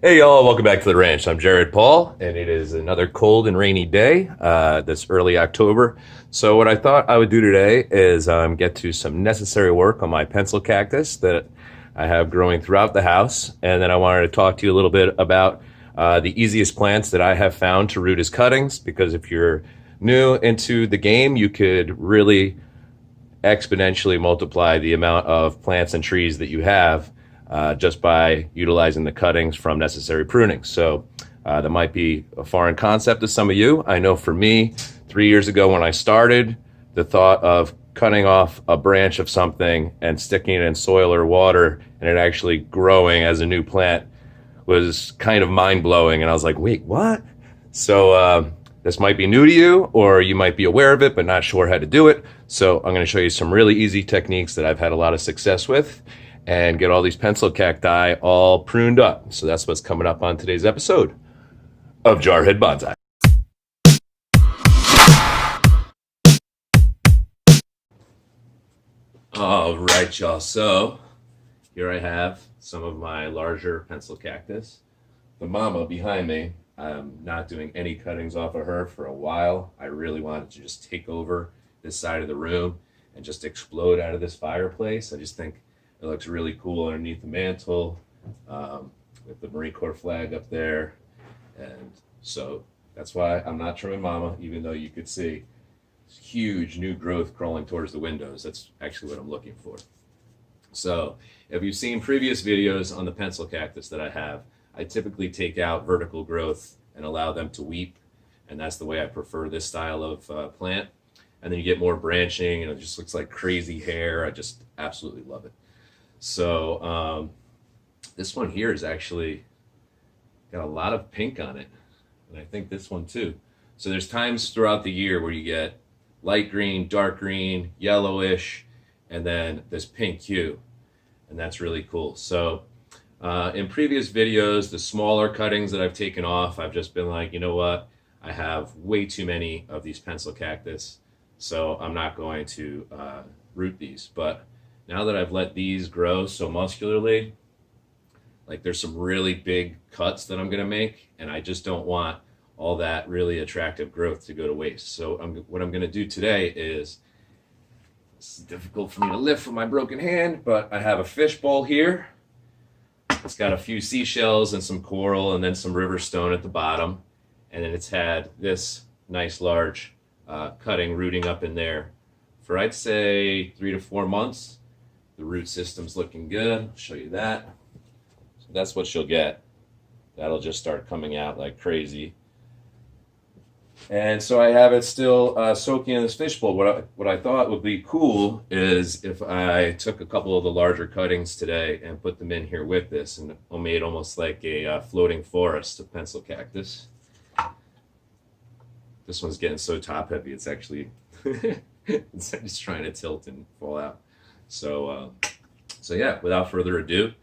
Hey y'all, welcome back to the ranch. I'm Jared Paul, and it is another cold and rainy day this early October. So what I thought I would do today is get to some necessary work on my pencil cactus that I have growing throughout the house. And then I wanted to talk to you a little bit about the easiest plants that I have found to root as cuttings, because if you're new into the game, you could really exponentially multiply the amount of plants and trees that you have just by utilizing the cuttings from necessary pruning. So that might be a foreign concept to some of you. I know for me, 3 years ago when I started, the thought of cutting off a branch of something and sticking it in soil or water and it actually growing as a new plant was kind of mind-blowing. And I was like, wait, what? So this might be new to you, or you might be aware of it but not sure how to do it. So I'm going to show you some really easy techniques that I've had a lot of success with and get all these pencil cacti all pruned up. So that's what's coming up on today's episode of Jarhead Bonsai. All right, y'all. So here I have some of my larger pencil cactus. The mama behind me, I'm not doing any cuttings off of her for a while. I really wanted to just take over this side of the room and just explode out of this fireplace. I just think it looks really cool underneath the mantle with the Marine Corps flag up there. And so that's why I'm not trimming mama, even though you could see huge new growth crawling towards the windows. That's actually what I'm looking for. So if you've seen previous videos on the pencil cactus that I have, I typically take out vertical growth and allow them to weep. And that's the way I prefer this style of plant. And then you get more branching and it just looks like crazy hair. I just absolutely love it. So this one here is actually got a lot of pink on it. And I think this one too. So there's times throughout the year where you get light green, dark green, yellowish, and then this pink hue. And that's really cool. So in previous videos, the smaller cuttings that I've taken off, I've just been like, you know what? I have way too many of these pencil cactus, so I'm not going to root these. But now that I've let these grow so muscularly, like there's some really big cuts that I'm going to make, and I just don't want all that really attractive growth to go to waste. So what I'm going to do today is, this is difficult for me to lift with my broken hand, but I have a fish bowl here. It's got a few seashells and some coral and then some river stone at the bottom. And then it's had this nice large cutting rooting up in there for, I'd say, 3 to 4 months. The root system's looking good. I'll show you that. So that's what you'll get. That'll just start coming out like crazy. And so I have it still soaking in this fishbowl. What I thought would be cool is if I took a couple of the larger cuttings today and put them in here with this and made almost like a floating forest of pencil cactus. This one's getting so top heavy, it's actually it's just trying to tilt and fall out. So yeah, without further ado,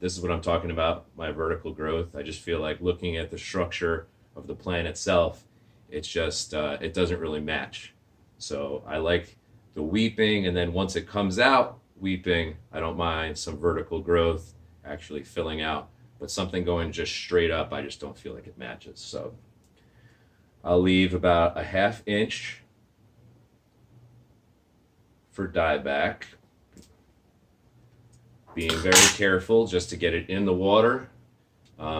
this is what I'm talking about, my vertical growth. I just feel like looking at the structure of the plant itself, it's just, it doesn't really match. So I like the weeping, and then once it comes out weeping, I don't mind some vertical growth actually filling out. But something going just straight up, I just don't feel like it matches. So I'll leave about a 1/2 inch for dieback. Being very careful just to get it in the water.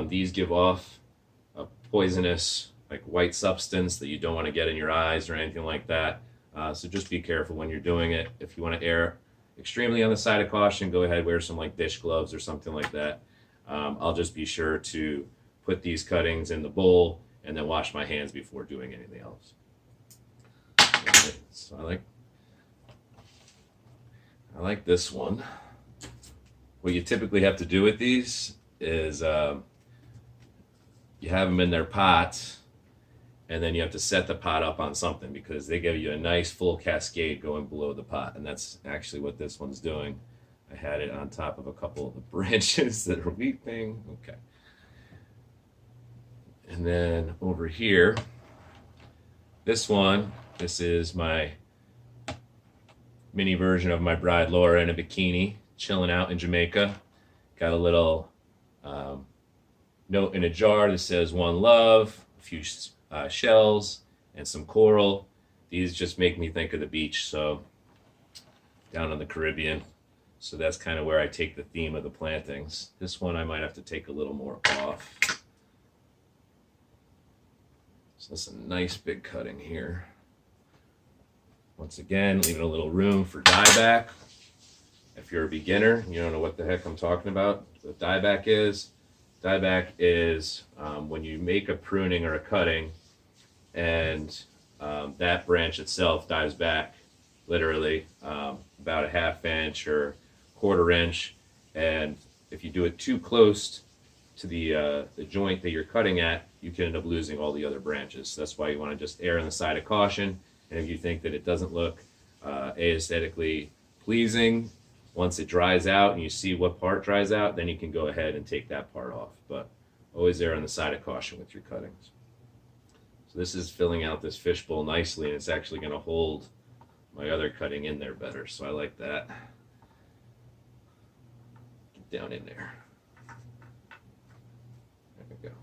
These give off a poisonous, like white substance that you don't want to get in your eyes or anything like that. So just be careful when you're doing it. If you want to err extremely on the side of caution, go ahead, wear some like dish gloves or something like that. I'll just be sure to put these cuttings in the bowl and then wash my hands before doing anything else. Okay, so I like this one. What you typically have to do with these is you have them in their pot, and then you have to set the pot up on something because they give you a nice full cascade going below the pot, and that's actually what this one's doing. I had it on top of a couple of the branches that are weeping. Okay. And then over here, this is my mini version of my bride Laura in a bikini, chilling out in Jamaica. Got a little note in a jar that says one love, a few shells, and some coral. These just make me think of the beach, so down in the Caribbean. So that's kind of where I take the theme of the plantings. This one I might have to take a little more off. So that's a nice big cutting here. Once again, leaving a little room for dieback. If you're a beginner, you don't know what the heck I'm talking about, what dieback is. Dieback is when you make a pruning or a cutting and that branch itself dives back literally about a ½ inch or ½ inch, and if you do it too close to the joint that you're cutting at, you can end up losing all the other branches. So that's why you want to just err on the side of caution. And if you think that it doesn't look aesthetically pleasing, once it dries out and you see what part dries out, then you can go ahead and take that part off. But always err on the side of caution with your cuttings. So this is filling out this fishbowl nicely, and it's actually going to hold my other cutting in there better. So I like that. Get down in there. There we go.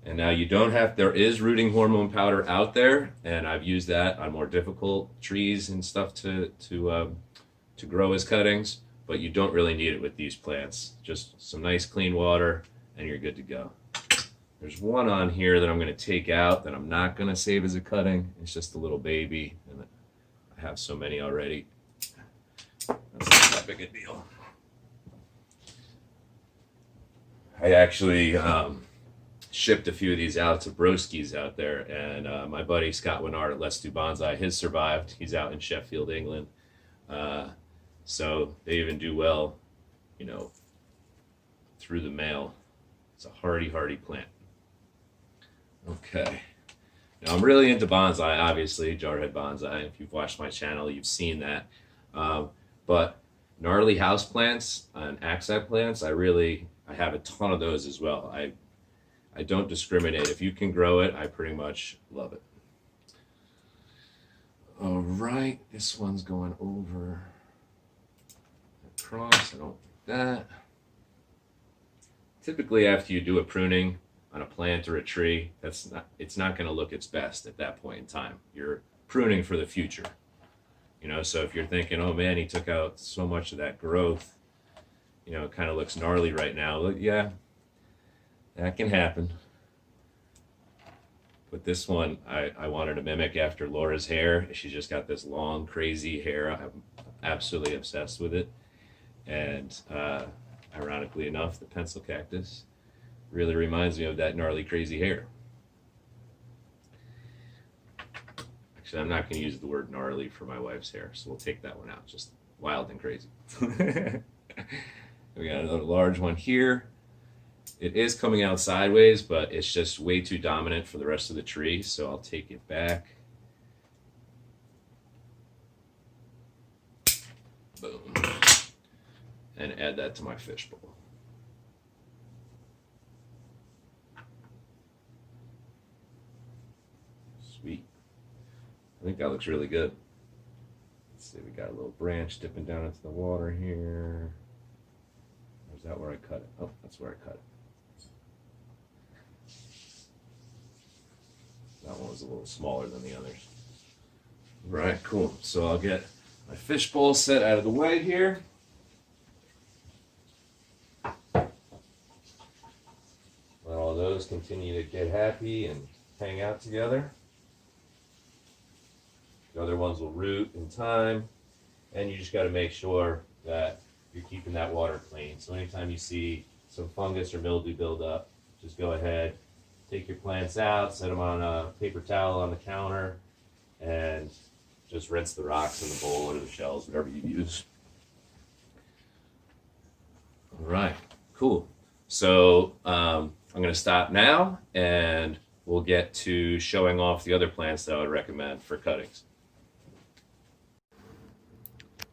And now you don't have, there is rooting hormone powder out there, and I've used that on more difficult trees and stuff to grow as cuttings, but you don't really need it with these plants. Just some nice clean water and you're good to go. There's one on here that I'm going to take out that I'm not going to save as a cutting. It's just a little baby, and I have so many already. That's not that big a deal. I actually shipped a few of these out to broskies out there, and my buddy Scott Winard at Let's Do Bonsai, his survived. He's out in Sheffield, England. So they even do well, you know, through the mail. It's a hardy plant. Okay. Now I'm really into bonsai, obviously, jarhead bonsai. If you've watched my channel, you've seen that. But gnarly house plants and accent plants, I have a ton of those as well. I don't discriminate. If you can grow it, I pretty much love it. All right, this one's going over across. I don't like that. Typically, after you do a pruning on a plant or a tree, it's not going to look its best at that point in time. You're pruning for the future. You know, so if you're thinking, oh man, he took out so much of that growth, you know, it kind of looks gnarly right now. Look, yeah, that can happen. But this one, I wanted to mimic after Laura's hair. She's just got this long, crazy hair. I'm absolutely obsessed with it. And ironically enough, the pencil cactus really reminds me of that gnarly, crazy hair. Actually, I'm not going to use the word gnarly for my wife's hair, so we'll take that one out. Just wild and crazy. We got another large one here. It is coming out sideways, but it's just way too dominant for the rest of the tree, so I'll take it back. Boom. And add that to my fishbowl. Sweet. I think that looks really good. Let's see, we got a little branch dipping down into the water here. Or is that where I cut it? Oh, that's where I cut it. That one was a little smaller than the others. Right, cool. So I'll get my fishbowl set out of the way here. Let all those continue to get happy and hang out together. The other ones will root in time, and you just got to make sure that you're keeping that water clean. So anytime you see some fungus or mildew build up, just go ahead, take your plants out, set them on a paper towel on the counter, and just rinse the rocks in the bowl or the shells, whatever you use. All right, cool. So I'm going to stop now, and we'll get to showing off the other plants that I would recommend for cuttings.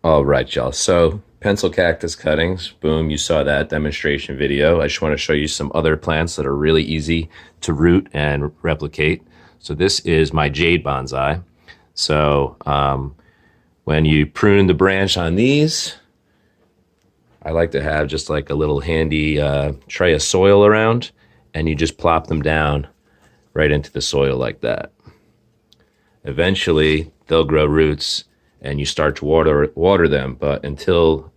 All right, y'all. So pencil cactus cuttings, boom, you saw that demonstration video. I just want to show you some other plants that are really easy to root and replicate. So this is my Jade Bonsai. So when you prune the branch on these, I like to have just like a little handy tray of soil around, and you just plop them down right into the soil like that. Eventually, they'll grow roots, and you start to water them. But until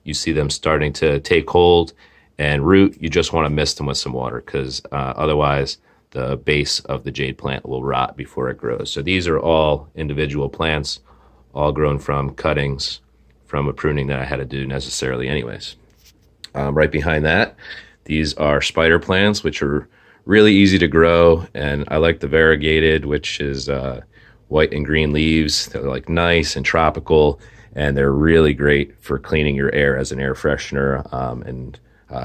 you see them starting to take hold and root, you just want to mist them with some water, because otherwise the base of the jade plant will rot before it grows. So these are all individual plants, all grown from cuttings from a pruning that I had to do necessarily anyways. Right behind that, these are spider plants, which are really easy to grow, and I like the variegated, which is white and green leaves. They're like nice and tropical, and they're really great for cleaning your air as an air freshener and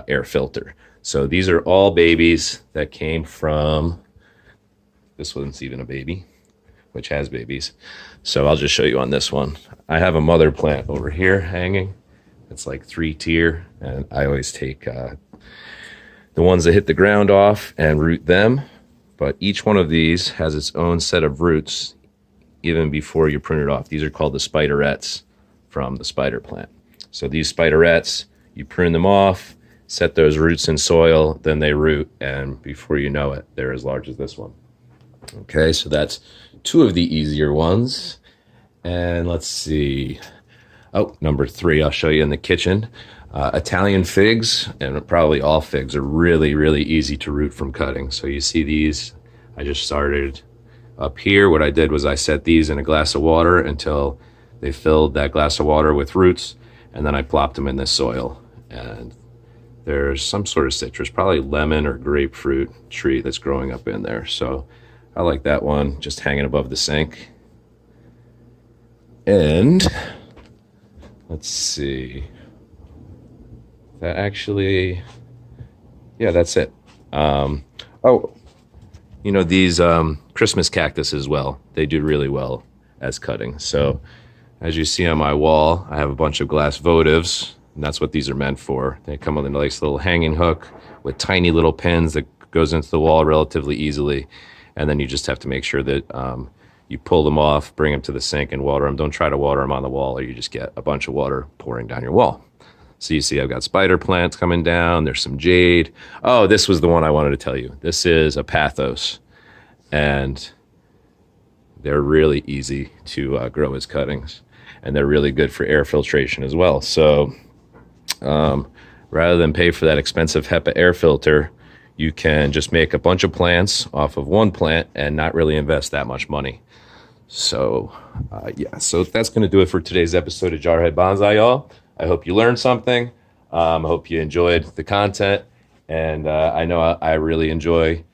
air filter. So these are all babies that came from, this one's even a baby, which has babies. So I'll just show you on this one. I have a mother plant over here hanging. It's like 3-tier, and I always take the ones that hit the ground off and root them. But each one of these has its own set of roots even before you prune it off. These are called the spiderettes from the spider plant. So these spiderettes, you prune them off, set those roots in soil, then they root, and before you know it, they're as large as this one. Okay, so that's 2 of the easier ones. And let's see. Oh, number 3, I'll show you in the kitchen. Italian figs, and probably all figs, are really, really easy to root from cutting. So you see these, I just started up here. What I did was I set these in a glass of water until they filled that glass of water with roots, and then I plopped them in this soil. And there's some sort of citrus, probably lemon or grapefruit tree that's growing up in there. So I like that one, just hanging above the sink. And let's see, that actually, yeah, that's it. Oh, you know, these Christmas cactus as well, they do really well as cutting. So as you see on my wall, I have a bunch of glass votives, and that's what these are meant for. They come with a nice little hanging hook with tiny little pins that goes into the wall relatively easily. And then you just have to make sure that you pull them off, bring them to the sink and water them. Don't try to water them on the wall, or you just get a bunch of water pouring down your wall. So you see I've got spider plants coming down. There's some jade. Oh, this was the one I wanted to tell you. This is a pathos, and they're really easy to grow as cuttings, and they're really good for air filtration as well. So rather than pay for that expensive HEPA air filter, you can just make a bunch of plants off of one plant and not really invest that much money. So yeah, so that's going to do it for today's episode of Jarhead Bonsai, y'all. I hope you learned something. I hope you enjoyed the content, and I know I really enjoy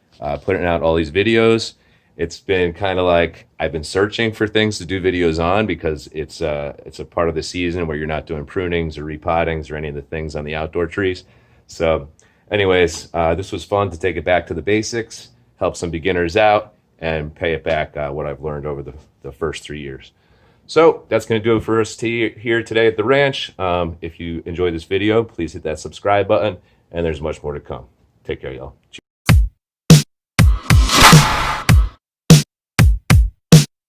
putting out all these videos. It's been kind of like I've been searching for things to do videos on, because it's a part of the season where you're not doing prunings or repottings or any of the things on the outdoor trees. So anyways, this was fun to take it back to the basics, help some beginners out, and pay it back what I've learned over the first 3 years. So that's going to do it for us here today at the ranch. If you enjoyed this video, please hit that subscribe button, and there's much more to come. Take care, y'all.